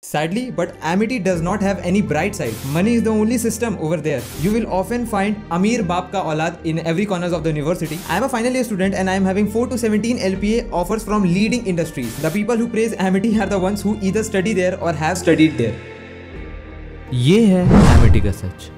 Sadly, but Amity does not have any bright side. Money is the only system over there. You will often find Amir Baap ka aulad in every corners of the university. I am a final year student and I am having 4 to 17 LPA offers from leading industries. The people who praise Amity are the ones who either study there or have studied there. ये है Amity का सच।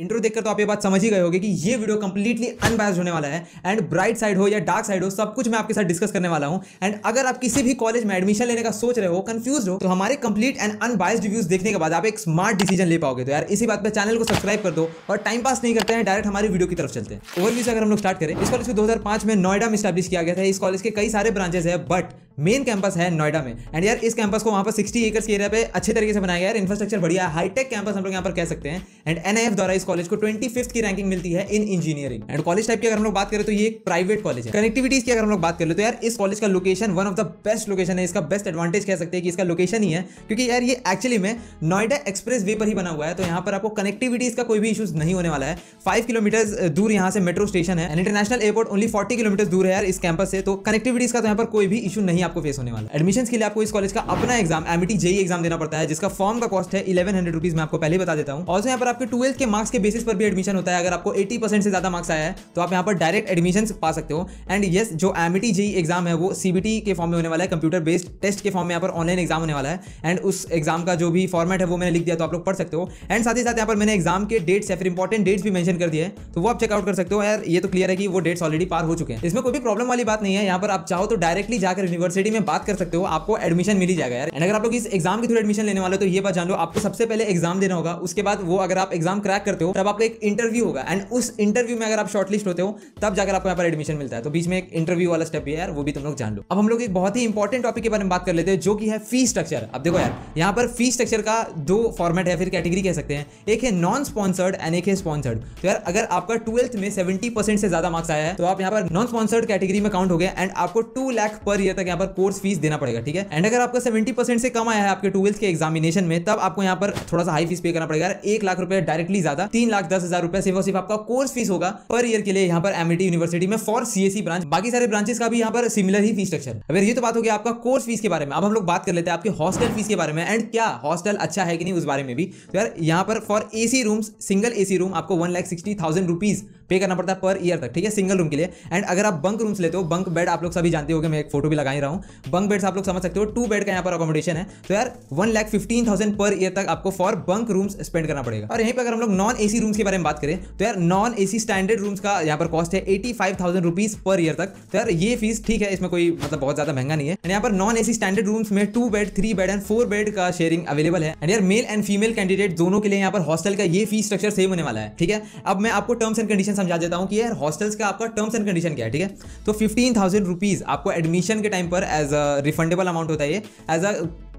Intro देखकर तो आप ये बात समझ ही गए होंगे कि ये वीडियो कंप्लीटली अनबायस्ड होने वाला है एंड ब्राइट साइड हो या डार्क साइड हो सब कुछ मैं आपके साथ डिस्कस करने वाला हूं। एंड अगर आप किसी भी कॉलेज में एडमिशन लेने का सोच रहे हो, कंफ्यूज हो, तो हमारे कंप्लीट एंड अनबायस्ड रिव्यूज देखने के बाद आप एक स्मार्ट डिसीजन ले पाओगे। तो यार इसी बात पे चैनल को सब्सक्राइब कर दो और टाइम पास नहीं करते हैं, डायरेक्ट हमारी वीडियो की तरफ चलते हैं। ओवरव्यू से अगर हम लोग स्टार्ट करें, इस कॉलेज को 2005 में नोएडा में स्टैब्लिश किया गया था। इस कॉलेज के कई सारे ब्रांचेस है बट मेन कैंपस है नोएडा में। एंड यार इस कैंपस को वहां पर 60 एकड़ के एरिया पे अच्छे तरीके से बनाया गया है। इंफ्रास्ट्रक्चर बढ़िया है, हाईटेक कैंपस हम लोग यहाँ पर कह सकते हैं। एंड एनआईएफ द्वारा इस कॉलेज को 25th की रैंकिंग मिलती है इन इंजीनियरिंग। एंड कॉलेज टाइप की अगर हम लोग बात करें तो ये एक प्राइवेट कॉलेज है। कनेक्टिविटीज की अगर हम लोग बात करें तो यार इस कॉलेज का location one of the best location है। इसका बेस्ट एडवांटेज कह सकते हैं कि इसका लोकेशन ही है, क्योंकि यार ये एक्चुअली में नोएडा एक्सप्रेस वे पर ही बना हुआ है। तो यहाँ पर आपको कनेक्टिविटीज का कोई भी इशूज नहीं होने वाला है। 5 किलोमीटर दूर यहाँ से मेट्रो स्टेशन है। इंटरनेशनल एयरपोर्ट ओनली 40 किलोमीटर दूर है यार इस कैंपस से। तो कनेक्टिविटीज का तो यहाँ पर कोई भी इशू नहीं आपको फेस होने वाला है। एडमिशन के लिए आपको इस कॉलेज का अपना एग्जाम एमिटी जेई एग्जाम देना पड़ता है, जिसका फॉर्म का कॉस्ट है 1100 रुपीज। मैं आपको पहले ही बता देता हूँ। ऑल्सो यहाँ पर आपके 12th के मार्क्स के बेसिस पर भी एडमिशन होता है। अगर आपको 80% से ज्यादा मार्क्स आया है तो आप यहाँ पर डायरेक्ट एडमिशन पा सकते हो। एंड यस, जो एमिटी जेई एग्जाम है वो सीबीटी के फॉर्म में होने वाला है, कंप्यूटर बेस्ड टेस्ट के फॉर्म में यहाँ पर ऑनलाइन एग्जाम होने वाला है। एंड उस एग्जाम का जो भी फॉर्मेट है वो मैंने लिख दिया, तो आप लोग पढ़ सकते हो। एंड साथ ही साथ यहाँ पर मैंने एग्जाम के डेट्स या फिर इंपॉर्टेंट डेट्स भी मेंशन कर दिए हैं, तो वो आप चेकआउट कर सकते हो। यार ये तो क्लियर है कि वो डेट्स ऑलरेडी पार हो चुके हैं, इसमें कोई भी प्रॉब्लम वाली बात नहीं है। यहाँ पर आप चाहो तो डायरेक्टली जाकर यूनिवर्सिटी में बात कर सकते हो, आपको एडमिशन मिल ही जाएगा यार। एंड अगर आप लोग इस एग्जाम के थ्रू एडमिशन लेने वाले हो तो ये बात जान लो, आपको सबसे पहले एग्जाम देना होगा। उसके बाद वो अगर आप एग्जाम क्रैक करते हो तब आपका एक इंटरव्यू होगा। एंड उस इंटरव्यू में अगर आप शॉर्टलिस्ट होते हो तब जाकर आपको यहाँ पर एडमिशन मिलता है। तो बीच में एक इंटरव्यू वाला स्टेप भी है यार, वो भी तुम लोग जान लो। अब हम लोग एक बहुत ही इंपॉर्टेंट टॉपिक के बारे में बात कर लेते हैं, जो कि है फी स्ट्रक्चर। अब देखो यार, यहाँ पर फी स्ट्रक्चर का 2 फॉर्मेट है, फिर कैटेगरी कह सकते हैं। एक है नॉन स्पॉन्सर्ड एंड एक है स्पॉन्सर्ड। तो यार अगर आपका 12th में 70% से ज्यादा मार्क्स आया है तो आप यहाँ पर नॉन स्पॉन्सर्ड कैटेगरी में काउंट हो गए। एंड आपको 2 लाख पर ईयर तक यहाँ पर कोर्स फीस देना पड़ेगा, ठीक है। एंड अगर आपका 70% से कम आया है आपके 12th के एग्जामिनेशन में, तब आपको यहाँ पर थोड़ा सा हाई फीस पे करना पड़ेगा। 1 लाख रुपए डायरेक्टली ज्यादा, 3,10,000 रुपए सिर्फ आपका कोर्स फीस होगा पर ईयर के लिए यहाँ पर एमिटी यूनिवर्सिटी में फॉर सीएसई ब्रांच। बाकी सारे ब्रांचेस का भी यहाँ पर सिमिलर ही फीस स्ट्रक्चर है। अगर ये तो बात हो गई आपका कोर्स फीस के बारे में। अब हम लोग बात कर लेते हैं आपके हॉस्टल फीस के बारे में। एंड क्या हॉस्टल अच्छा है कि नहीं उस बारे में भी। तो यार यहाँ पर for AC rooms, single AC room आपको 1,60,000 रुपीज पे करना पड़ता है पर ईयर तक, ठीक है, सिंगल रूम के लिए। एंड अगर आप बंक रूम्स लेते हो, बंक बेड आप लोग सभी जानते होंगे, मैं एक फोटो भी लगा ही रहा हूँ। बंक बेड्स आप लोग समझ सकते हो, 2 बेड का यहाँ पर अकोमोडेशन है। तो यार 1,15,000 पर ईयर तक आपको फॉर बंक रूम्स स्पेंड करना पड़ेगा। और यहीं पर अगर हम लोग नॉन एसी रूम्स के बारे में बात करें तो यार नॉन एसी स्टैंडर्ड रूम्स का यहाँ पर कॉस्ट है 85,000 रुपीज पर ईयर तक। तो यार ये फीस ठीक है, इसमें कोई मतलब बहुत ज्यादा महंगा नहीं है। एंड यहाँ पर नॉन एसी स्टैंडर्ड रूम्स में 2 बेड, 3 बेड एंड 4 बेड का शेयरिंग अवेलेबल है। एंड यार मेल एंड फीमेल कैंडिडेट दोनों के लिए यहाँ पर हॉस्टल का ये फीस स्ट्रक्चर सेम होने वाला है, ठीक है। अब मैं आपको टर्म्स एंड कंडीशन समझा देता हूँ कि यार हॉस्टल्स का आपका टर्म्स एंड कंडीशन क्या है, ठीक है। तो 15,000 रुपीज आपको एडमिशन के टाइम पर एज अ रिफंडेबल अमाउंट होता है, ये एज अ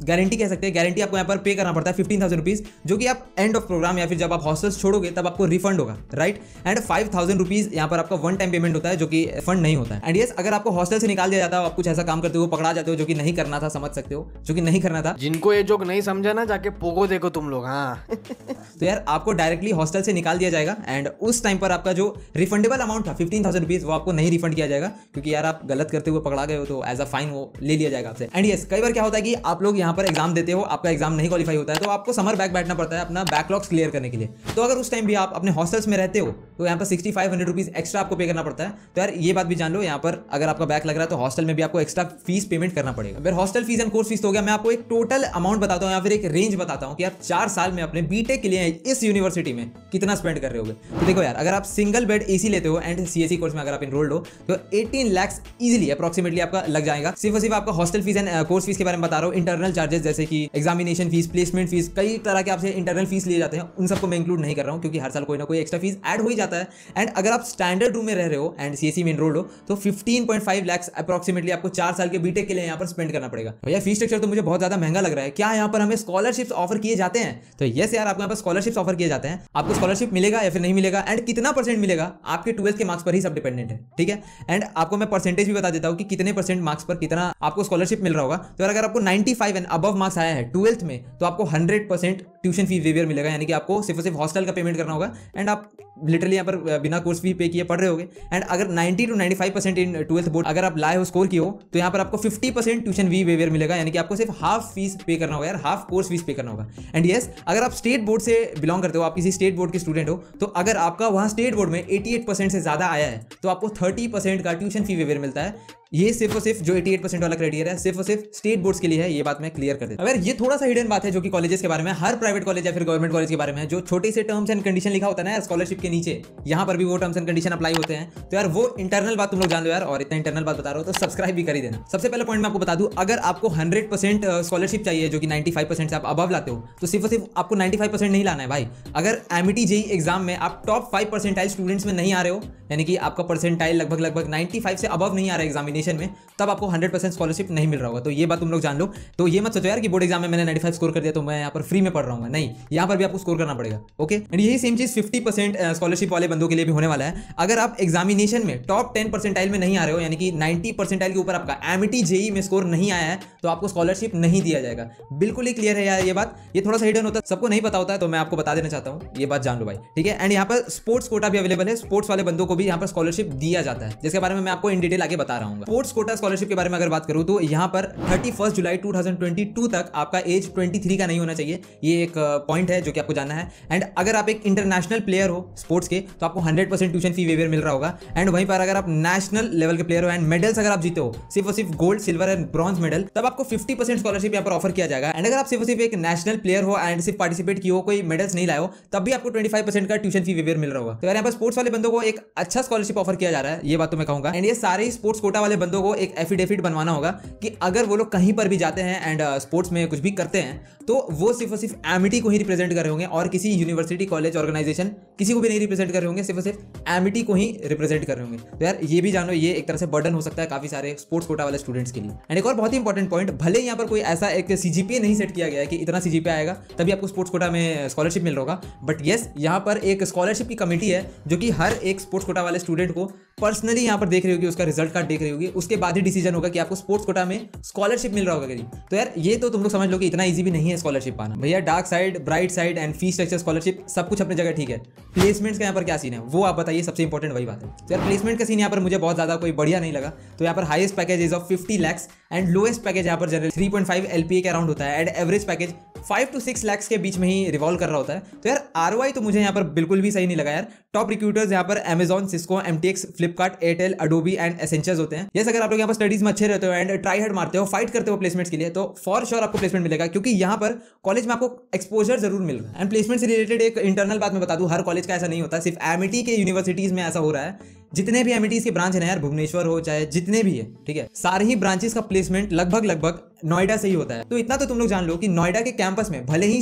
गारंटी कह सकते हैं। गारंटी आपको यहाँ पर पे करना पड़ता है 15,000 रुपीज, जो कि आप एंड ऑफ प्रोग्राम या फिर जब आप हॉस्टल्स छोड़ोगे तब आपको रिफंड होगा, राइट। एंड 5,000 रुपीज यहाँ पर आपका वन टाइम पेमेंट होता है, जो कि फंड नहीं होता है। एंड यस, अगर आपको हॉस्टल से निकाल दिया जाता है, आप कुछ ऐसा काम करते हो, पकड़ा जाते हो, जो कि नहीं करना था, समझ सकते हो, जो कि नहीं करना था। जिनको ये जोक नहीं समझा ना, जाके पोगो देखो तुम लोग। हाँ तो यार आपको डायरेक्टली हॉस्टल से निकाल दिया जाएगा। एंड उस टाइम पर आपका जो रिफंडेबल अमाउंट था 15,000 रुपीज, वो आपको नहीं रिफंड किया जाएगा, क्योंकि यार आप गलत करते हुए पकड़ा गए हो तो एज अ फाइन वो ले लिया जाएगा आपसे। एंड यस, कई बार क्या होता है कि आप लोग यहाँ पर एग्जाम देते हो, आपका एग्जाम नहीं क्वालिफाई होता है, तो आपको समर बैक बैठना पड़ता है अपना बैकलॉग्स क्लियर करने के लिए। तो अगर उस टाइम भी आप अपने हॉस्टल्स में रहते हो तो यहाँ पर 6,500 रुपीज एक्स्ट्रा आपको पे करना पड़ता है। तो यार ये बात भी जान लो, यहाँ पर अगर आपका बैक लग रहा है तो हॉस्टल में भी आपको एक्स्ट्रा फीस पेमेंट करना पड़ेगा। फिर hostel fees and course fees तो हो गया। मैं आपको एक टोटल अमाउंट बताता हूँ या फिर एक रेंज बताता हूँ कि आप 4 साल में अपने बीटेक के लिए इस यूनिवर्सिटी में कितना स्पेंड कर रहे होगे। तो देखो यार, अगर आप सिंगल बेड एसी लेते हो एंड सीएसई कोर्स में अगर आप इनरोल्ड हो तो 18 लाख इजीली अप्रोक्सीमेटली आपका लग जाएगा। सिर्फ आपका hostel fees and course fees के बारे में बता रहा हूँ। इंटरनल चार्जेस जैसे कि एग्जामिनेशन फीस, प्लेसमेंट फीस, कई तरह के आपसे इंटरनल फीस लिए जाते हैं, उन सबको मैं इंक्लूड नहीं कर रहा हूं, क्योंकि हर साल कोई ना कोई एक्स्ट्रा फीस ऐड हो ही जाता है। एंड अगर आप स्टैंडर्ड रूम में रह रहे हो एंड सीएसई में एनरोल्ड हो तो 15.5 लाख अप्रोक्सीमेटली आपको 4 साल के बीटेक के लिए यहाँ पर स्पेंड करना पड़ेगा। भैया फीस स्ट्रक्चर तो मुझे बहुत ज्यादा महंगा लग रहा है। क्या यहाँ पर हमें स्कॉलरशिप्स ऑफर किए जाते हैं? तो यस यार, आपको यहाँ पर स्कॉलरशिप्स ऑफर किए जाते हैं। आपको स्कॉलरशिप मिलेगा या फिर नहीं मिलेगा एंड कितना परसेंट मिलेगा, आपके 12th के मार्क्स पर ही सब डिपेंडेंट है, ठीक है। एंड आपको मैं परसेंटेज भी बता देता हूँ कि कितने परसेंट मार्क्स पर कितना आपको स्कॉलरशिप मिल रहा होगा। तो अगर आपको 95 एंड अबव मार्क्स आया है 12th में तो आपको 100% ट्यूशन फी वेवियर मिलेगा, यानी कि आपको सिर्फ और सिर्फ हॉस्टल का पेमेंट करना होगा एंड आप लिटरली यहाँ पर बिना कोर्स फी पे किए पढ़ रहे होगे। एंड अगर 90 to 95% इन 12th बोर्ड अगर आप लाए हो, स्कोर किए हो, तो यहाँ पर आपको 50% ट्यूशन फी वेवियर मिलेगा, यानी कि आपको सिर्फ हाफ फीस पे करना होगा यार, हाफ कोर्स फीस पे करना होगा। एंड यस, अगर आप स्टेट बोर्ड से बिलोंग करते हो, आप किसी स्टेट बोर्ड के स्टूडेंट हो, तो अगर आपका वहाँ स्टेट बोर्ड में 88% से ज़्यादा आया है तो आपको 30% का ट्यूशन फी वेवियर मिलता है। ये सिर्फ और सिर्फ जो 88% वाला क्राइटेरिया है सिर्फ और सिर्फ स्टेट बोर्ड्स के लिए है, ये बात मैं क्लियर कर देता हूं। अगर ये थोड़ा सा हिडन बात है जो कि कॉलेजेस के बारे में, हर प्राइवेट कॉलेज या फिर गवर्नमेंट कॉलेज के बारे में जो छोटे से टर्म्स एंड कंडीशन लिखा होता है ना स्कॉलरशिप के नीचे, यहाँ पर भी वो टर्म्स एंड कंडीशन अप्लाई होते हैं। तो यार वो इंटरनल बात तुम लोग जान लो यार, और इतना इंटरनल बात बता रहा हो तो सब्सक्राइब भी कर ही देना। सबसे पहले पॉइंट मैं आपको बता दूं, अगर आपको 100% स्कॉलरशिप चाहिए जो कि 95% से आप अबव लाते हो, तो सिर्फ और सिर्फ आपको 95% नहीं लाना है भाई। अगर एमिटी जेई एग्जाम में आप टॉप 5 परसेंटाइल स्टूडेंट्स में नहीं आ रहे हो, यानी कि आपका परसेंटाइल लगभग 95 से अबव नहीं आ रहा है एग्जामिनेशन में, तब आपको 100% स्कॉलरशिप नहीं मिल रहा होगा। तो ये बात तुम लोग जान लो। तो ये मत सोचो यार कि बोर्ड एग्जाम में मैंने 95 स्कोर कर दिया तो मैं यहाँ पर फ्री में पढ़ रहा हूँ, नहीं, यहाँ पर भी आपको स्कोर करना पड़ेगा। ओके, एंड यही सेम चीज 50% स्कॉलरशिप वाले बंदों के लिए भी होने वाला है। अगर आप एग्जामिनेशन में टॉप 10 परसेंटाइल में नहीं आ रहे हो, यानी कि 90 परसेंटाइल के ऊपर आपका एमिटी जेई में स्कोर नहीं आया है, तो आपको स्कॉलरशिप नहीं दिया जाएगा। बिल्कुल ही क्लियर है यार ये बात। ये थोड़ा सा हिडन होता है, सबको नहीं पता होता है, तो मैं आपको बता देना चाहता हूँ, ये बात जान लो भाई, ठीक है। एंड यहाँ पर स्पोर्ट्स कोटा भी अवेलेबल है, स्पोर्ट्स वाले बंदों को भी यहाँ पर स्कॉलरशिप दिया जाता है, जिसके बारे में मैं आपको इन डिटेल आगे बता रहा हूँ। स्पोर्ट्स कोटा स्कॉलरशिप के बारे में अगर बात करूँ तो यहाँ पर 31 जुलाई 2022 तक आपका एज 23 का नहीं होना चाहिए, ये एक पॉइंट है जो कि आपको जानना है। एंड अगर आप एक इंटरनेशनल प्लेयर हो स्पोर्ट्स के, तो आपको 100% ट्यूशन फी वेवियर मिल रहा होगा। एंड वहीं पर अगर आप नेशनल लेवल के प्लेयर हो एंड मेडल्स अगर आप जीते हो, सिर्फ और सिर्फ gold, silver and bronze medal, तब आपको 50% स्कॉलरशिप यहाँ पर ऑफर किया जाएगा। एंड अगर आप सिर्फ और सिर्फ एक नेशनल प्लेयर हो एंड सिर्फ पार्टिसिपेट किए हो, कोई मेडल्स नहीं लाए हो, तब भी आपको 25% का ट्यूशन फी वेवियर मिल रहा होगा। तो यार यहाँ पर स्पोर्ट्स वाले बंदों को एक अच्छा स्कॉलरशिप ऑफर किया जा रहा है, ये बात तो मैं कहूंगा। एंड ये सारे स्पोर्ट्स कोटा वाले बंदों को एक एफिडेविट बनवाना होगा कि अगर वो लोग कहीं पर भी जाते हैं एंड स्पोर्ट्स में कुछ भी करते हैं, तो वो सिर्फ और सिर्फ एमिटी को ही रिप्रेजेंट कर रहे होंगे और किसी यूनिवर्सिटी, कॉलेज, ऑर्गेनाइजेशन किसी को भी नहीं रिप्रेजेंट कर रहे होंगे, सिर्फ और सिर्फ एमिटी को ही रिप्रेजेंट कर रहे होंगे। तो यार ये भी जानो, ये एक तरह से बर्डन हो सकता है काफी सारे स्पोर्ट्स कोटा वाले स्टूडेंट्स के लिए। एंड एक और बहुत ही इंपॉर्टेंट पॉइंट, भले यहाँ पर कोई ऐसा एक सीजीपीए नहीं सेट किया गया है कि इतना सीजीपीए आएगा तभी आपको स्पोर्ट्स कोटा में स्कॉलरशिप मिल रहा होगा, बट यस, यहाँ पर एक स्कॉलरशिप की कमेटी है जो कि हर एक स्पोर्ट्स कोटा वाले स्टूडेंट को पर्सनली यहाँ पर देख रही होगी, उसका रिजल्ट कार्ड देख रही होगी, उसके बाद ही डिसीजन होगा कि आपको स्पोर्ट्स कोटा में स्कॉलरशिप मिल रहा होगा कि नहीं। तो यार ये तो तुम लोग समझ लो कि इतना ईजी भी नहीं है स्कॉलरशिप पाना भैया। Dark side, bright side and fee structure, scholarship सब कुछ अपनी जगह ठीक है, प्लेसमेंट्स का यहाँ पर क्या सीन है वो आप बताइए, सबसे इंपॉर्टेंट वही बात है। तो यार प्लेसमेंट का सीन यहाँ पर मुझे बहुत ज्यादा कोई बढ़िया नहीं लगा। तो यहाँ पर highest package is of 50 lakhs and lowest package यहाँ पर जनरल 3.5 LPA के अराउंड होता है and average package 5 to 6 lakhs के बीच में ही रिवॉल्व कर रहा होता है। तो यार ROI तो मुझे यहाँ पर बिल्कुल भी सही नहीं लगा यार। टॉप रिक्रूटर्स यहाँ पर Amazon, Cisco, MTX, Flipkart, Airtel, Adobe and Accenture होते हैं। यस, अगर आप लोग यहाँ पर स्टडीज में अच्छे रहते हो एंड ट्राई हार्ड मारते हो, फाइट करते हो प्लेसमेंट्स के लिए, तो फॉर श्योर आपको प्लेसमेंट मिलेगा, क्योंकि यहाँ पर कॉलेज में आपको एक्सपोजर जरूर मिल रहा है। एंड प्लेसमेंट से रिलेटेड एक इंटरनल बात मैं बता दूं, हर कॉलेज का ऐसा नहीं होता, सिर्फ एमिटी के यूनिवर्सिटीज में ऐसा हो रहा है। जितने भी एमिटीज के ब्रांच है ना यार, भुवनेश्वर हो चाहे जितने भी है, ठीक है, सारे ही ब्रांचेस का प्लेसमेंट लगभग नोएडा से ही होता है। तो इतना तो तुम लोग जान लो कि नोएडा के कैंपस में भले ही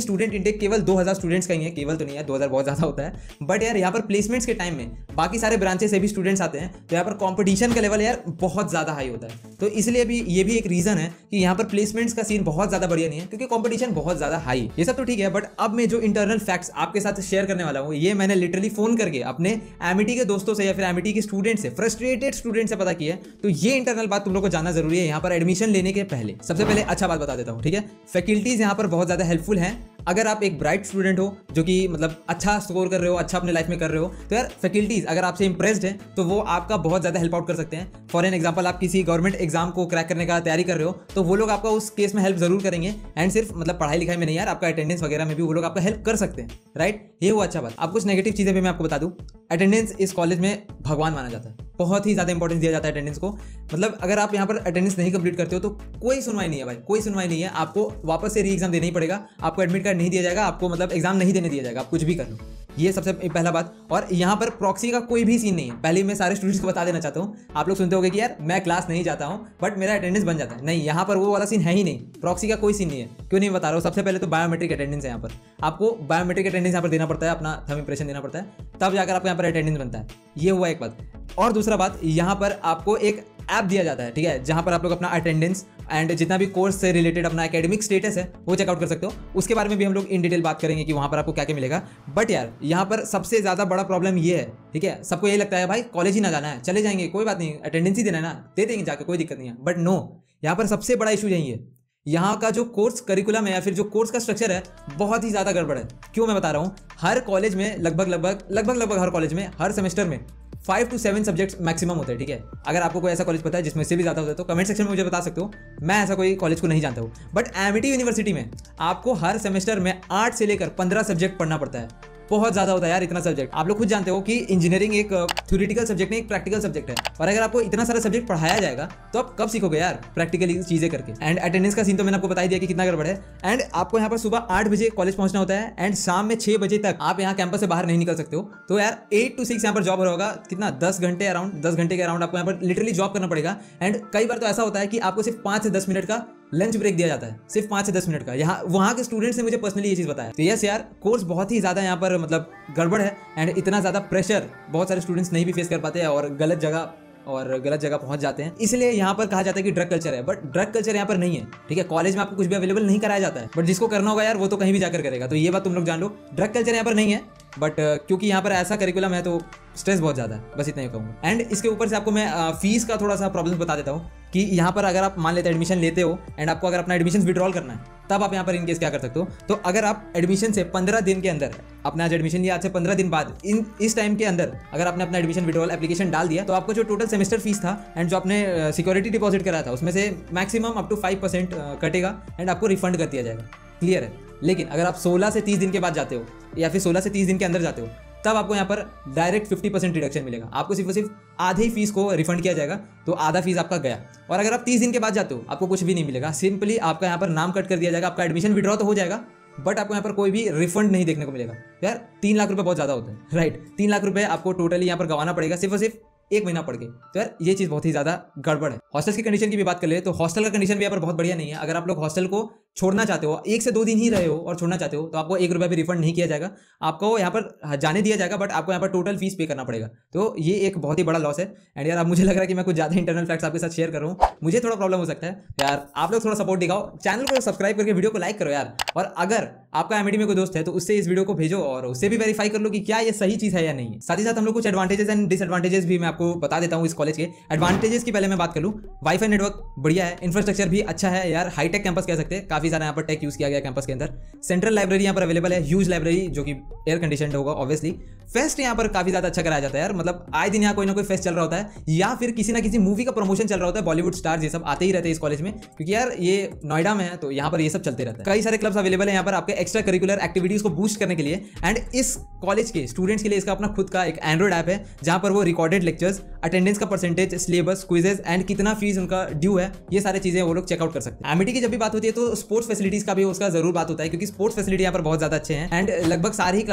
स्टूडेंट इंटेक केवल 2000 स्टूडेंट्स का ही है, केवल तो नहीं है, 2000 बहुत ज्यादा होता है, बट यार यहाँ पर प्लेसमेंट्स के टाइम में बाकी सारे ब्रांचेस से भी स्टूडेंट्स आते हैं, तो यहाँ पर कॉम्पिटिशन का लेवल यार बहुत ज्यादा हाई होता है। तो इसलिए भी ये भी एक रीजन है कि यहाँ पर प्लेसमेंट्स का सीन बहुत ज्यादा बढ़िया नहीं है, क्योंकि कॉम्पिटिशन बहुत ज्यादा हाई। ये सब तो ठीक है, बट अब मैं जो इंटरनल फैक्ट्स आपके साथ शेयर करने वाला हूँ, ये मैंने लिटरली फोन करके अपने एमिटी के दोस्तों से या फिर एमिटी के स्टूडेंट से, फ्रस्ट्रेटेड स्टूडेंट से पता किया है। तो ये इंटरनल बात तुम लोग को जानना जरूरी है यहाँ पर एडमिशन लेने के पहले। सबसे पहले अच्छा बात बता देता हूँ, ठीक है, फैकल्टीज यहाँ पर बहुत ज्यादा हेल्पफुल हैं। अगर आप एक ब्राइट स्टूडेंट हो जो कि मतलब अच्छा स्कोर कर रहे हो, अच्छा अपने लाइफ में कर रहे हो, तो यार फैकल्टीज अगर आपसे इंप्रेस्ड है तो वो आपका बहुत ज़्यादा हेल्प आउट कर सकते हैं। फॉर एन एग्जांपल, आप किसी गवर्नमेंट एग्जाम को क्रैक करने का तैयारी कर रहे हो, तो वो लोग आपका उस केस में हेल्प जरूर करेंगे। एंड सिर्फ मतलब पढ़ाई लिखाई में नहीं यार, आपका अटेंडेंस वगैरह में भी वो लोग आपका हेल्प कर सकते हैं, राइट। ये हुआ अच्छा बात। आप कुछ नेगेटिव चीज़ें भी मैं आपको बता दूँ। अटेंडेंस इस कॉलेज में भगवान माना जाता है, बहुत ही ज़्यादा इंपॉर्टेंस दिया जाता है अटेंडेंस को। मतलब अगर आप यहाँ पर अटेंडेंस नहीं कंप्लीट करते हो तो कोई सुनवाई नहीं है भाई, कोई सुनवाई नहीं है। आपको वापस से री एग्जाम देना ही पड़ेगा, आपको एडमिट कार्ड नहीं दिया जाएगा, आपको मतलब एग्जाम नहीं देने दिया जाएगा, आप कुछ भी कर लो। ये सबसे पहला बात। और यहाँ पर प्रॉक्सी का कोई भी सीन नहीं है। पहले मैं सारे स्टूडेंट्स को बता देना चाहता हूँ, आप लोग सुनते होंगे कि यार मैं क्लास नहीं जाता हूँ बट मेरा अटेंडेंस बन जाता है। नहीं, यहाँ पर वो वाला सीन है ही नहीं, प्रॉक्सी का कोई सीन नहीं है। क्यों नहीं बता रहा हूँ? सबसे पहले तो बायोमेट्रिक अटेंडेंस है। यहाँ पर आपको बायोमेट्रिक अटेंडेंस यहाँ पर देना पड़ता है, अपना थंब इंप्रेशन देना पड़ता है, तब जाकर आपको यहाँ पर अटेंडेंस बनता है। ये हुआ एक बात। और दूसरा बात, यहाँ पर आपको एक ऐप दिया जाता है, ठीक है, जहाँ पर आप लोग अपना अटेंडेंस एंड जितना भी कोर्स से रिलेटेड अपना एकेडमिक स्टेटस है वो चेकआउट कर सकते हो। उसके बारे में भी हम लोग इन डिटेल बात करेंगे कि वहाँ पर आपको क्या क्या मिलेगा। बट यार यहाँ पर सबसे ज़्यादा बड़ा प्रॉब्लम ये है, ठीक है, सबको यही लगता है भाई कॉलेज ही ना जाना है, चले जाएंगे कोई बात नहीं, अटेंडेंस ही देना है ना, दे देंगे जाके, कोई दिक्कत नहीं है। बट नो, यहाँ पर सबसे बड़ा इशू यही है यहाँ का जो कोर्स करिकुलम है या फिर जो कोर्स का स्ट्रक्चर है बहुत ही ज़्यादा गड़बड़ है। क्यों मैं बता रहा हूँ, हर कॉलेज में लगभग हर कॉलेज में हर सेमेस्टर में 5 to 7 सब्जेक्ट्स मैक्सिमम होते हैं। ठीक है, अगर आपको कोई ऐसा कॉलेज पता है जिसमें से भी ज़्यादा होता है तो कमेंट सेक्शन में मुझे बता सकते हो। मैं ऐसा कोई कॉलेज को नहीं जानता हूँ, बट एमिटी यूनिवर्सिटी में आपको हर सेमेस्टर में 8 से लेकर 15 सब्जेक्ट पढ़ना पड़ता है। बहुत ज़्यादा होता है यार इतना सब्जेक्ट। आप लोग खुद जानते हो कि इंजीनियरिंग एक थ्योरेटिकल सब्जेक्ट नहीं, एक प्रैक्टिकल सब्जेक्ट है। और अगर आपको इतना सारा सब्जेक्ट पढ़ाया जाएगा तो आप कब सीखोगे यार प्रैक्टिकली चीज़ें करके। एंड अटेंडेंस का सीन तो मैंने आपको बता ही दिया कि कितना गड़बड़ है। एंड आपको यहाँ पर सुबह 8 बजे कॉलेज पहुंचना होता है एंड शाम में 6 बजे तक आप यहाँ कैंपस से बाहर नहीं निकल सकते हो। तो यार 8 to 6 यहाँ पर जॉब हो रहा होगा, कितना 10 घंटे के अराउंड आपको यहाँ पर लिटरली जॉब करना पड़ेगा। एंड कई बार तो ऐसा होता है कि आपको सिर्फ 5 से 10 मिनट का लंच ब्रेक दिया जाता है, सिर्फ 5 से 10 मिनट का। यहाँ वहाँ के स्टूडेंट्स ने मुझे पर्सनली ये चीज़ बताया। तो यस यार, कोर्स बहुत ही ज़्यादा यहाँ पर मतलब गड़बड़ है एंड इतना ज़्यादा प्रेशर बहुत सारे स्टूडेंट्स नहीं भी फेस कर पाते हैं और गलत जगह पहुंच जाते हैं। इसलिए यहाँ पर कहा जाता है कि ड्रग कल्चर है, बट ड्रग कल्चर यहाँ पर नहीं है। ठीक है, कॉलेज में आपको कुछ भी अवेलेबल नहीं कराया जाता है, बट जिसको करना होगा यार वो तो कहीं भी जाकर करेगा। तो ये बात तुम लोग जान लो, ड्रग कल्चर यहाँ पर नहीं है, बट क्योंकि यहाँ पर ऐसा करिकुलम है तो स्ट्रेस बहुत ज़्यादा है, बस इतना ही कहूँगा। एंड इसके ऊपर से आपको मैं फीस का थोड़ा सा प्रॉब्लम बता देता हूँ कि यहाँ पर अगर आप मान लेते एडमिशन लेते हो एंड आपको अगर अपना एडमिशन विड्रॉल करना है तब आप यहाँ पर इनकेस क्या कर सकते हो। तो अगर आप एडमिशन से 15 दिन के अंदर, अपना आज एडमिशन लिया आज से 15 दिन बाद, इस टाइम के अंदर अगर आपने अपना एडमिशन विड्रॉल एप्लीकेशन डाल दिया तो आपको जो टोटल सेमेस्टर फीस था एंड जो आपने सिक्योरिटी डिपॉजिट कराया था उसमें से मैक्सिमम अप टू 5% कटेगा एंड आपको रिफंड कर दिया जाएगा। क्लियर है। लेकिन अगर आप 16 से 30 दिन के बाद जाते हो या फिर 16 से 30 दिन के अंदर जाते हो तब आपको यहाँ पर डायरेक्ट 50% रिडक्शन मिलेगा। आपको सिर्फ आधे ही फीस को रिफंड किया जाएगा, तो आधा फीस आपका गया। और अगर आप 30 दिन के बाद जाते हो आपको कुछ भी नहीं मिलेगा, सिंपली आपका यहाँ पर नाम कट कर दिया जाएगा, आपका एडमिशन विड्रॉ तो हो जाएगा बट आपको यहाँ पर कोई भी रिफंड नहीं देखने को मिलेगा। यार 3 लाख रुपये बहुत ज़्यादा होता है, राइट। 3 लाख रुपये आपको टोटली यहाँ पर गंवाना पड़ेगा सिर्फ और सिर्फ 1 महीना पढ़ के। तो यार ये चीज़ बहुत ही ज़्यादा गड़बड़ है। हॉस्टल की कंडीशन की भी बात कर ले तो हॉस्टल का कंडीशन भी यहाँ पर बहुत बढ़िया नहीं है। अगर आप लोग हॉस्टल को छोड़ना चाहते हो, 1 से 2 दिन ही रहे हो और छोड़ना चाहते हो तो आपको 1 रुपया भी रिफंड नहीं किया जाएगा, आपको यहाँ पर जाने दिया जाएगा बट आपको यहाँ पर टोटल फीस पे करना पड़ेगा। तो ये एक बहुत ही बड़ा लॉस है। एंड यार अब मुझे लग रहा है कि मैं कुछ ज़्यादा इंटरनल फैक्ट्स आपके साथ शेयर कर रहा हूँ, मुझे थोड़ा प्रॉब्लम हो सकता है। यार आप लोग थोड़ा सपोर्ट दिखाओ, चैनल को सब्सक्राइब करके वीडियो को लाइक करो यार। और अगर आपका एमिटी में कोई दोस्त है तो उससे इस वीडियो को भेजो और उससे भी वेरीफाई कर लो कि क्या ये सही चीज़ है या नहीं है। साथ ही साथ हम लोग कुछ एडवांटेजेस एंड डिसएडवांटेजेस भी मैं आपको बता देता हूँ इस कॉलेज के। एडवांटेजेस की पहले मैं बात कर लूँ, वाईफाई नेटवर्क बढ़िया है, इंफ्रास्ट्रक्चर भी अच्छा है यार, हाईटेक कैंपस कह सकते हैं, काफी सारा यहाँ पर टेक यूज किया गया कैंपस के अंदर। सेंट्रल लाइब्रेरी यहाँ पर अवेलेबल है, ह्यूज लाइब्रेरी जो कि एयर कंडीशनड होगा ऑब्वियसली। फेस्ट यहाँ पर काफी ज्यादा अच्छा कराया जाता है यार, मतलब आए दिन यहाँ कोई ना कोई फेस्ट चल रहा होता है या फिर किसी ना किसी मूवी का प्रमोशन चल रहा होता है। बॉलीवुड स्टार्स ये सब आते ही रहते हैं इस कॉलेज में, क्योंकि यार ये नोएडा में है तो यहाँ पर ये सब चलते रहता है। कई सारे क्लब्स अवेलेबल है यहाँ पर आपके एक्स्ट्रा करिकुलर एक्टिविटीज को बूस्ट करने के लिए। एंड इस कॉलेज के स्टूडेंट्स के लिए इसका अपना खुद का एक एंड्रॉइड ऐप है जहाँ पर वो रिकॉर्डेड लेक्चर्स, अटेंडेंस का परसेंटेज, सिलेबस, क्विजेज एंड कितना फीस उनका ड्यू है, ये सारी चीजें वो लोग चेकआउट कर सकते हैं। एमिटी की जब भी बात होती है तो स्पोर्ट्स फैसिलिटीज का भी उसका जरूर बात होता है, क्योंकि स्पोर्ट्स फैसिलिटी यहाँ पर बहुत ज्यादा अच्छे हैं। एंड लगभग सारे ही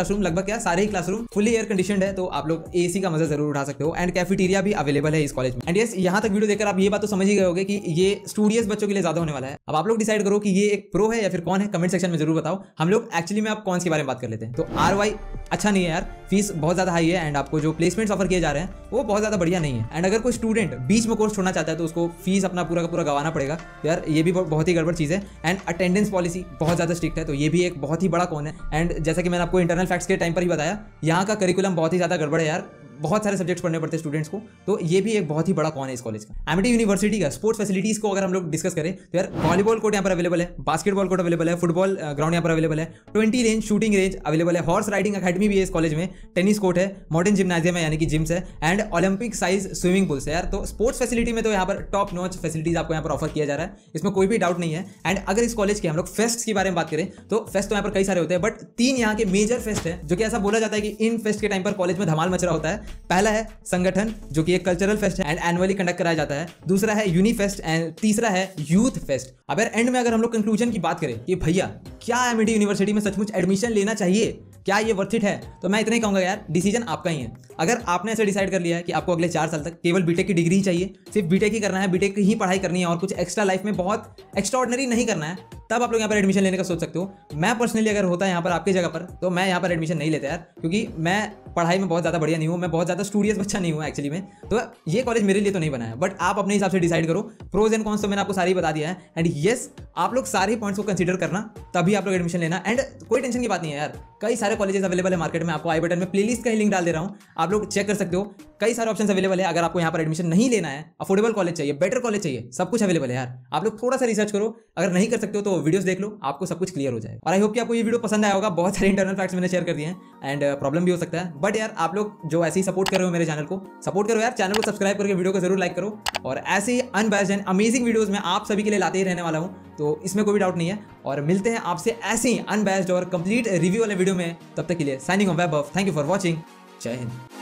क्लासरूम फुली एयर कंडीशनड है, तो आप लोग एसी का मजा जरूर उठा सकते हो। एंड कैफेटेरिया भी अवेलेबल है इस कॉलेज में। एंड यस, यहाँ तक वीडियो देखकर आप ये बात तो समझ ही गए होंगे कि ये स्टूडियस बच्चों के लिए ज्यादा होने वाला है। अब आप लोग डिसाइड करो कि ये एक प्रो है या फिर कौन है, कमेंट सेक्शन में जरूर बताओ। हम लोग एक्चुअली में आप कौन सी बारे में बात कर लेते हैं। तो RY अच्छा नहीं है यार, फीस बहुत ज्यादा हाई है एंड आपको जो प्लेसमेंट्स ऑफर किए जा रहे हैं वो बहुत ज्यादा बढ़िया नहीं है। एंड अगर कोई स्टूडेंट बीच में कोर्स छोड़ना चाहता है तो उसको फीस अपना पूरा का पूरा गंवाना पड़ेगा यार, ये भी बहुत ही गड़बड़ चीज़ है। एंड अटेंडेंस पॉलिसी बहुत ज़्यादा स्ट्रिक्ट है, तो ये भी एक बहुत ही बड़ा कौन है। एंड जैसा कि मैंने आपको इंटरनल फैक्ट्स के टाइम पर ही बताया, यहाँ का करिकुलम बहुत ही ज़्यादा गड़बड़ है यार, बहुत सारे सब्जेक्ट्स पढ़ने पड़ते हैं स्टूडेंट्स को, तो ये भी एक बहुत ही बड़ा कौन है इस कॉलेज का। एमिटी यूनिवर्सिटी का स्पोर्ट्स फैसिलिटीज को अगर हम लोग डिस्कस करें तो यार वॉलीबॉल कोर्ट यहाँ पर अवेलेबल है, बास्केटबॉल कोर्ट अवेलेबल है, फुटबॉल ग्राउंड यहाँ पर अवेलेबल है, 20 रेंज शूटिंग रेंज अवेलेबल है, हॉर्स राइडिंग अकेडमी भी है इस कॉलेज में, टेनिस कोर्ट है, मॉडर्न जिम्नाजियम है यानी कि जिम्स है, and Olympic size swimming pools है यार। तो स्पोर्ट्स फैसिलिटी में तो यहाँ पर टॉप नॉच फैसिलिटीज आपको यहाँ पर ऑफर किया जा रहा है, इसमें कोई भी डाउट नहीं है। एंड अगर इस कॉलेज के हम लोग फेस्ट की बारे में बात करें तो फेस्ट तो यहाँ पर कई सारे होते हैं, बट 3 यहाँ के मेजर फेस्ट है जो कि ऐसा बोला जाता है कि इन फेस्ट के टाइम पर कॉलेज में धमाल मच रहा होता है। पहला है संगठन जो कि एक कल्चरल फेस्ट है एंड एनुअली कंडक्ट कराया जाता है, दूसरा है यूनि फेस्ट एंड तीसरा है यूथ फेस्ट। अब यार एंड में अगर हम लोग कंक्लूजन की बात करें कि भैया क्या एमिटी यूनिवर्सिटी में सचमुच एडमिशन लेना चाहिए, क्या ये वर्थ इट है, तो मैं इतना ही कहूंगा यार, डिसीजन आपका ही है। अगर आपने ऐसे डिसाइड कर लिया है कि आपको अगले 4 साल तक केवल बीटेक की डिग्री ही चाहिए, सिर्फ बीटेक ही करना है, बीटेक की ही पढ़ाई करनी है और कुछ एक्स्ट्रा लाइफ में बहुत एक्स्ट्रा ऑर्डिनरी नहीं करना है, तब आप लोग यहाँ पर एडमिशन लेने का सोच सकते हो। मैं पर्सनली अगर होता है यहाँ पर आपकी जगह पर तो मैं यहाँ पर एडमिशन नहीं लेता यार, क्योंकि मैं पढ़ाई में बहुत ज़्यादा बढ़िया नहीं हूँ, मैं बहुत ज़्यादा स्टूडियस बच्चा नहीं हूँ एक्चुअली में, तो ये कॉलेज मेरे लिए तो नहीं बना है। बट आप अपने हिसाब से डिसाइड करो, प्रोज एंड कॉन्स तो मैंने आपको सारी बता दिया है। एंड येस, आप लोग सारे पॉइंट्स को कंसीडर करना तभी आप लोग एडमिशन लेना। एंड कोई टेंशन की बात नहीं है यार, कई सारे कॉलेजेस अवेलेबल है मार्केट में। आपको आई बटन में प्लेलिस्ट का ही लिंक डाल दे रहा हूँ, आप लोग चेक कर सकते हो। कई सारे ऑप्शन अवेलेबल है। अगर आपको यहाँ पर एडमिशन नहीं लेना है, अफोर्डेबल कॉलेज चाहिए, बेटर कॉलेज चाहिए, सब कुछ अवेलेबल है यार। आप लोग थोड़ा सा रिसर्च करो। अगर नहीं कर सकते हो तो वीडियोस देख लो, आपको सब कुछ क्लियर हो जाए। और आई होप कि आपको ये वीडियो पसंद आया होगा। बहुत सारे इंटरनल फैक्ट्स मैंने शेयर कर दिए हैं एंड प्रॉब्लम भी हो सकता है, बट यार आप लोग जो ऐसे ही सपोर्ट कर रहे हो मेरे चैनल को, सपोर्ट करो यार। चैनल को सब्सक्राइब करके वीडियो को जरूर लाइक करो। और ऐसे ही अनबैस्ड एंड अमेजिंग वीडियोस मैं आप सभी के लिए लाते ही रहने वाला हूँ, तो इसमें कोई भी डाउट नहीं है। और मिलते हैं आपसे ऐसे ही अनबैस्ड और कंप्लीट रिव्यू वाले वीडियो में। तब तक के लिए signing off Vaibhav. Thank you for watching. जय हिंद।